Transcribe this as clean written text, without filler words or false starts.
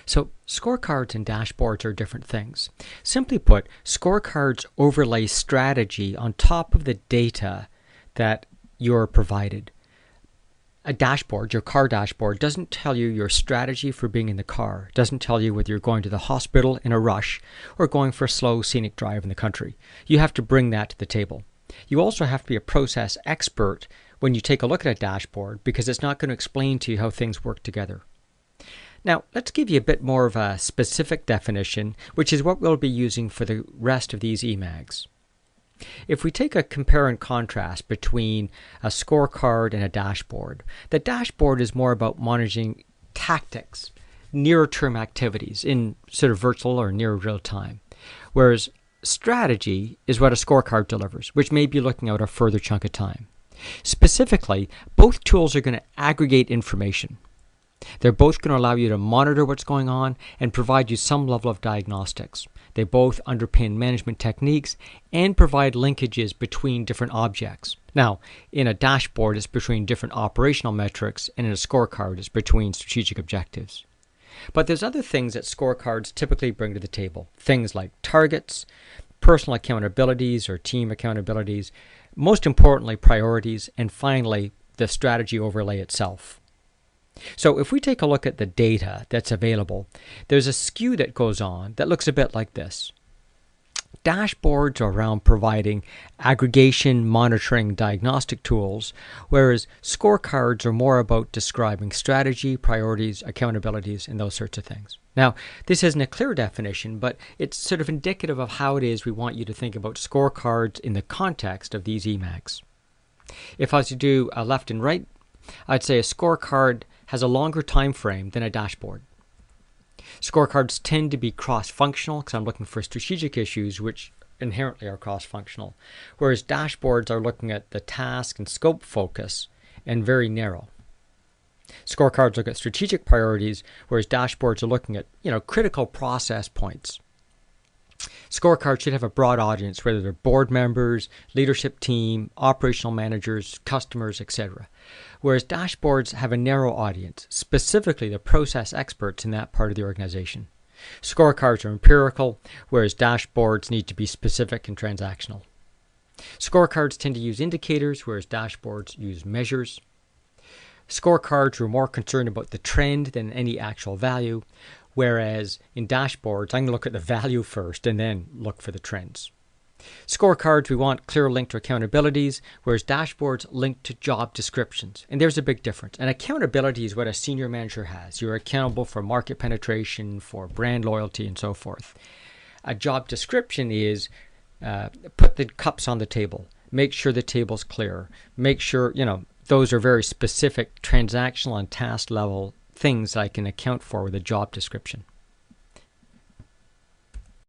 So scorecards and dashboards are different things. Simply put, scorecards overlay strategy on top of the data that you're provided. A dashboard, your car dashboard, doesn't tell you your strategy for being in the car. It doesn't tell you whether you're going to the hospital in a rush or going for a slow scenic drive in the country. You have to bring that to the table. You also have to be a process expert when you take a look at a dashboard because it's not going to explain to you how things work together. Now, let's give you a bit more of a specific definition, which is what we'll be using for the rest of these EMAGs. If we take a compare and contrast between a scorecard and a dashboard, the dashboard is more about monitoring tactics, near-term activities in sort of virtual or near real time, whereas strategy is what a scorecard delivers, which may be looking out a further chunk of time. Specifically, both tools are going to aggregate information. They're both going to allow you to monitor what's going on and provide you some level of diagnostics. They both underpin management techniques and provide linkages between different objects. Now, in a dashboard, it's between different operational metrics, and in a scorecard, it's between strategic objectives. But there's other things that scorecards typically bring to the table. Things like targets, personal accountabilities or team accountabilities, most importantly, priorities, and finally, the strategy overlay itself. So if we take a look at the data that's available, there's a skew that goes on that looks a bit like this. Dashboards are around providing aggregation, monitoring, diagnostic tools, whereas scorecards are more about describing strategy, priorities, accountabilities, and those sorts of things. Now, this isn't a clear definition, but it's sort of indicative of how it is we want you to think about scorecards in the context of these EMAGs. If I was to do a left and right, I'd say a scorecard has a longer time frame than a dashboard. Scorecards tend to be cross-functional because I'm looking for strategic issues which inherently are cross-functional, whereas dashboards are looking at the task and scope focus and very narrow. Scorecards look at strategic priorities, whereas dashboards are looking at, critical process points. Scorecards should have a broad audience, whether they're board members, leadership team, operational managers, customers, etc. Whereas dashboards have a narrow audience, specifically the process experts in that part of the organization. Scorecards are empirical, whereas dashboards need to be specific and transactional. Scorecards tend to use indicators, whereas dashboards use measures. Scorecards are more concerned about the trend than any actual value, whereas in dashboards, I'm going to look at the value first and then look for the trends. Scorecards, we want clear link to accountabilities, whereas dashboards link to job descriptions. And there's a big difference. And accountability is what a senior manager has. You're accountable for market penetration, for brand loyalty, and so forth. A job description is put the cups on the table. Make sure the table's clear. Make sure, those are very specific transactional and task level things I can account for with a job description.